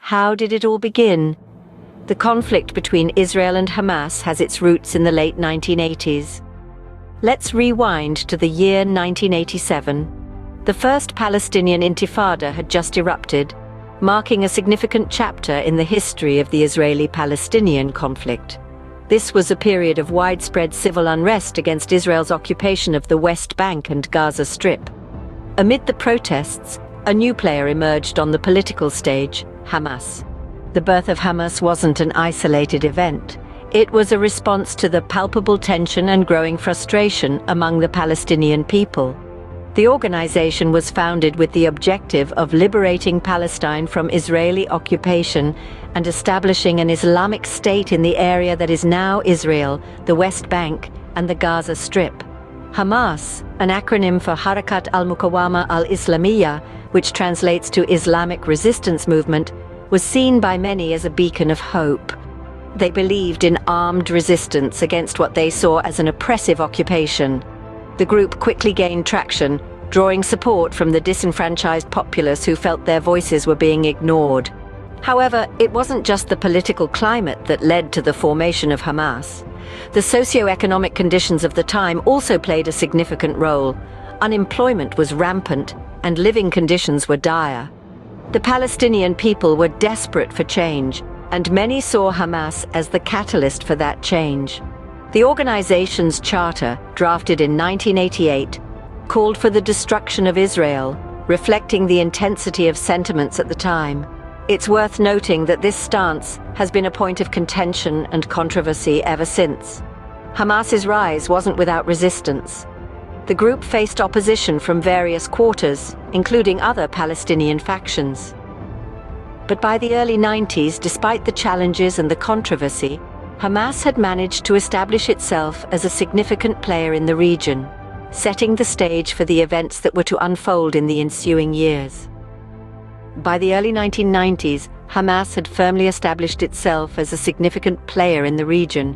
How did it all begin? The conflict between Israel and Hamas has its roots in the late 1980s. Let's rewind to the year 1987. The first Palestinian Intifada had just erupted, marking a significant chapter in the history of the Israeli-Palestinian conflict. This was a period of widespread civil unrest against Israel's occupation of the West Bank and Gaza Strip. Amid the protests, a new player emerged on the political stage: Hamas. The birth of Hamas wasn't an isolated event. It was a response to the palpable tension and growing frustration among the Palestinian people. The organization was founded with the objective of liberating Palestine from Israeli occupation and establishing an Islamic state in the area that is now Israel, the West Bank, and the Gaza Strip. Hamas, an acronym for Harakat al-Muqawama al-Islamiyya, which translates to Islamic Resistance Movement, was seen by many as a beacon of hope. They believed in armed resistance against what they saw as an oppressive occupation. The group quickly gained traction, drawing support from the disenfranchised populace who felt their voices were being ignored. However, it wasn't just the political climate that led to the formation of Hamas. The socio-economic conditions of the time also played a significant role. Unemployment was rampant, and living conditions were dire. The Palestinian people were desperate for change, and many saw Hamas as the catalyst for that change. The organization's charter, drafted in 1988, called for the destruction of Israel, reflecting the intensity of sentiments at the time. It's worth noting that this stance has been a point of contention and controversy ever since. Hamas's rise wasn't without resistance. The group faced opposition from various quarters, including other Palestinian factions. But by the early 90s, despite the challenges and the controversy, Hamas had managed to establish itself as a significant player in the region, setting the stage for the events that were to unfold in the ensuing years. By the early 1990s, Hamas had firmly established itself as a significant player in the region.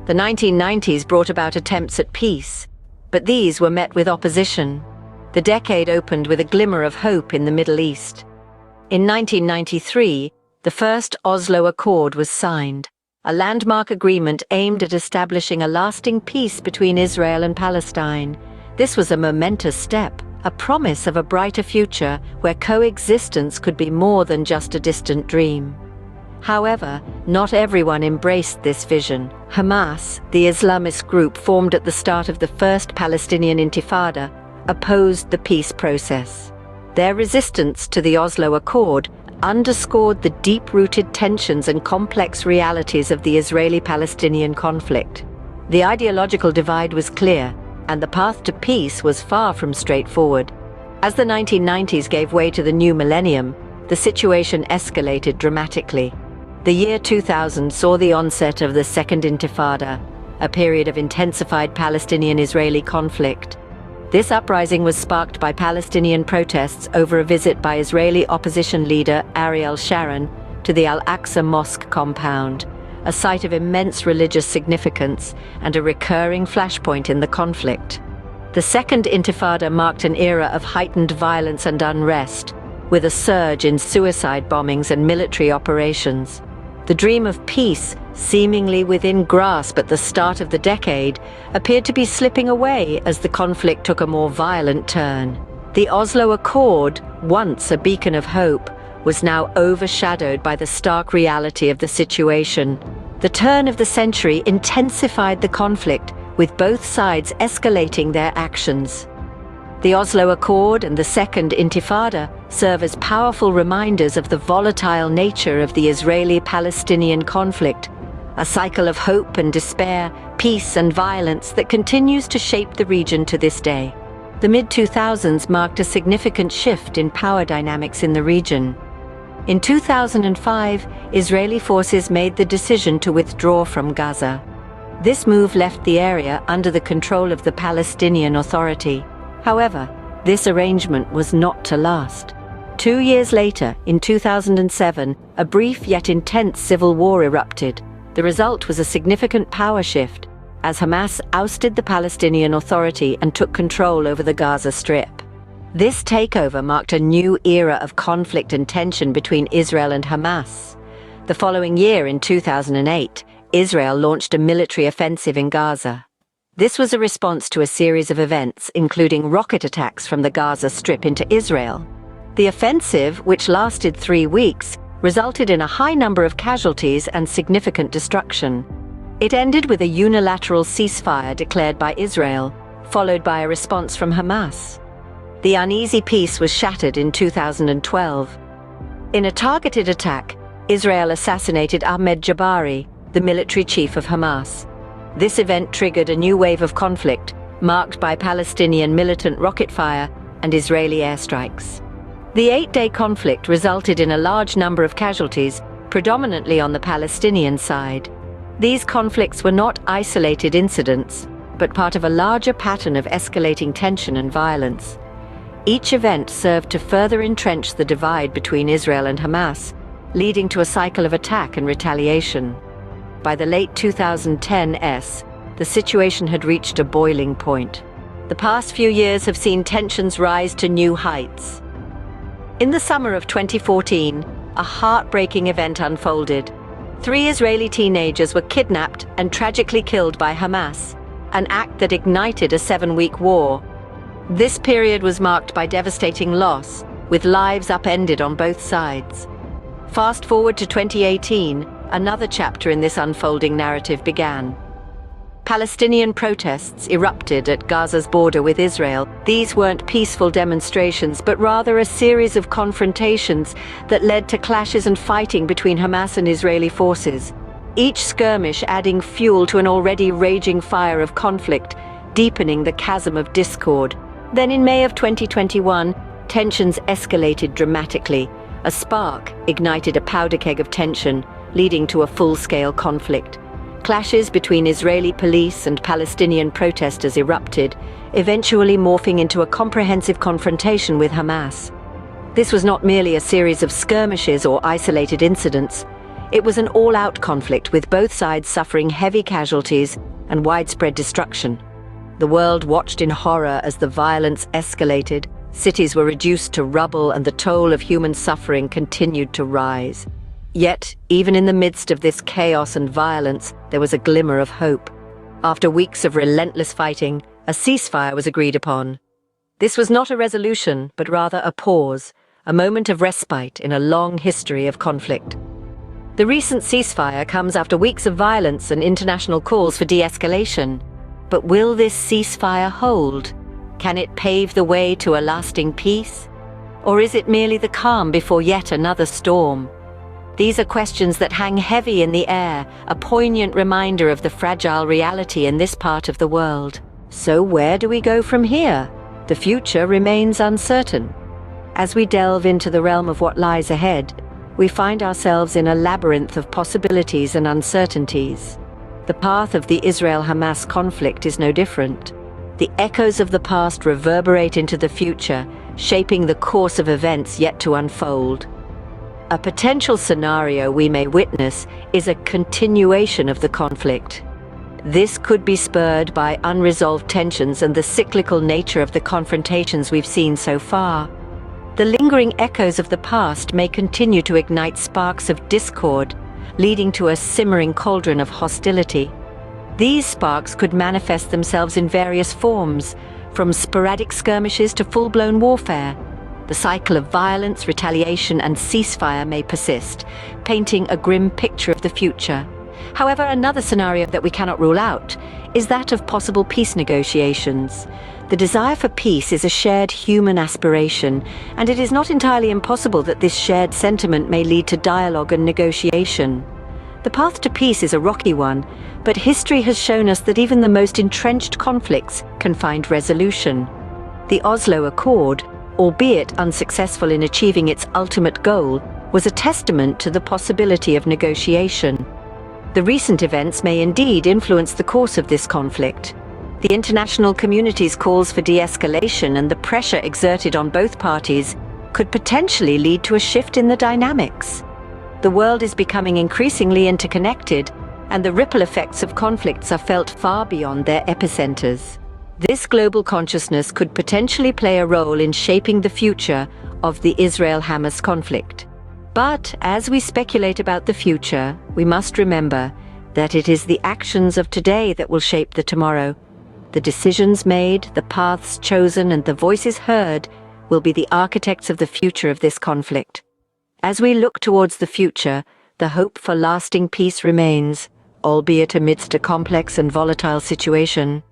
The 1990s brought about attempts at peace, but these were met with opposition. The decade opened with a glimmer of hope in the Middle East. In 1993, the first Oslo Accord was signed, a landmark agreement aimed at establishing a lasting peace between Israel and Palestine. This was a momentous step, a promise of a brighter future where coexistence could be more than just a distant dream. However, not everyone embraced this vision. Hamas, the Islamist group formed at the start of the first Palestinian Intifada, opposed the peace process. Their resistance to the Oslo Accord underscored the deep-rooted tensions and complex realities of the Israeli-Palestinian conflict. The ideological divide was clear, and the path to peace was far from straightforward. As the 1990s gave way to the new millennium, the situation escalated dramatically. The year 2000 saw the onset of the Second Intifada, a period of intensified Palestinian-Israeli conflict. This uprising was sparked by Palestinian protests over a visit by Israeli opposition leader Ariel Sharon to the Al-Aqsa Mosque compound, a site of immense religious significance and a recurring flashpoint in the conflict. The Second Intifada marked an era of heightened violence and unrest, with a surge in suicide bombings and military operations. The dream of peace, seemingly within grasp at the start of the decade, appeared to be slipping away as the conflict took a more violent turn. The Oslo Accord, once a beacon of hope, was now overshadowed by the stark reality of the situation. The turn of the century intensified the conflict, with both sides escalating their actions. The Oslo Accord and the Second Intifada serve as powerful reminders of the volatile nature of the Israeli-Palestinian conflict, a cycle of hope and despair, peace and violence that continues to shape the region to this day. The mid-2000s marked a significant shift in power dynamics in the region. In 2005, Israeli forces made the decision to withdraw from Gaza. This move left the area under the control of the Palestinian Authority. However, this arrangement was not to last. 2 years later, in 2007, a brief yet intense civil war erupted. The result was a significant power shift, as Hamas ousted the Palestinian Authority and took control over the Gaza Strip. This takeover marked a new era of conflict and tension between Israel and Hamas. The following year, in 2008, Israel launched a military offensive in Gaza. This was a response to a series of events, including rocket attacks from the Gaza Strip into Israel. The offensive, which lasted 3 weeks, resulted in a high number of casualties and significant destruction. It ended with a unilateral ceasefire declared by Israel, followed by a response from Hamas. The uneasy peace was shattered in 2012. In a targeted attack, Israel assassinated Ahmed Jabari, the military chief of Hamas. This event triggered a new wave of conflict, marked by Palestinian militant rocket fire and Israeli airstrikes. The 8-day conflict resulted in a large number of casualties, predominantly on the Palestinian side. These conflicts were not isolated incidents, but part of a larger pattern of escalating tension and violence. Each event served to further entrench the divide between Israel and Hamas, leading to a cycle of attack and retaliation. By the late 2010s, the situation had reached a boiling point. The past few years have seen tensions rise to new heights. In the summer of 2014, a heartbreaking event unfolded. 3 Israeli teenagers were kidnapped and tragically killed by Hamas, an act that ignited a 7-week war. This period was marked by devastating loss, with lives upended on both sides. Fast forward to 2018, another chapter in this unfolding narrative began. Palestinian protests erupted at Gaza's border with Israel. These weren't peaceful demonstrations, but rather a series of confrontations that led to clashes and fighting between Hamas and Israeli forces. Each skirmish adding fuel to an already raging fire of conflict, deepening the chasm of discord. Then in May of 2021, tensions escalated dramatically. A spark ignited a powder keg of tension, leading to a full-scale conflict. Clashes between Israeli police and Palestinian protesters erupted, eventually morphing into a comprehensive confrontation with Hamas. This was not merely a series of skirmishes or isolated incidents. It was an all-out conflict, with both sides suffering heavy casualties and widespread destruction. The world watched in horror as the violence escalated. Cities were reduced to rubble, and the toll of human suffering continued to rise. Yet, even in the midst of this chaos and violence, there was a glimmer of hope. After weeks of relentless fighting, a ceasefire was agreed upon. This was not a resolution, but rather a pause, a moment of respite in a long history of conflict. The recent ceasefire comes after weeks of violence and international calls for de-escalation. But will this ceasefire hold? Can it pave the way to a lasting peace? Or is it merely the calm before yet another storm? These are questions that hang heavy in the air, a poignant reminder of the fragile reality in this part of the world. So where do we go from here? The future remains uncertain. As we delve into the realm of what lies ahead, we find ourselves in a labyrinth of possibilities and uncertainties. The path of the Israel-Hamas conflict is no different. The echoes of the past reverberate into the future, shaping the course of events yet to unfold. A potential scenario we may witness is a continuation of the conflict. This could be spurred by unresolved tensions and the cyclical nature of the confrontations we've seen so far. The lingering echoes of the past may continue to ignite sparks of discord, leading to a simmering cauldron of hostility. These sparks could manifest themselves in various forms, from sporadic skirmishes to full-blown warfare. The cycle of violence, retaliation, and ceasefire may persist, painting a grim picture of the future. However, another scenario that we cannot rule out is that of possible peace negotiations. The desire for peace is a shared human aspiration, and it is not entirely impossible that this shared sentiment may lead to dialogue and negotiation. The path to peace is a rocky one, but history has shown us that even the most entrenched conflicts can find resolution. The Oslo Accord, albeit unsuccessful in achieving its ultimate goal, was a testament to the possibility of negotiation. The recent events may indeed influence the course of this conflict. The international community's calls for de-escalation and the pressure exerted on both parties could potentially lead to a shift in the dynamics. The world is becoming increasingly interconnected, and the ripple effects of conflicts are felt far beyond their epicenters. This global consciousness could potentially play a role in shaping the future of the Israel-Hamas conflict. But as we speculate about the future, we must remember that it is the actions of today that will shape the tomorrow. The decisions made, the paths chosen, and the voices heard will be the architects of the future of this conflict. As we look towards the future, the hope for lasting peace remains, albeit amidst a complex and volatile situation.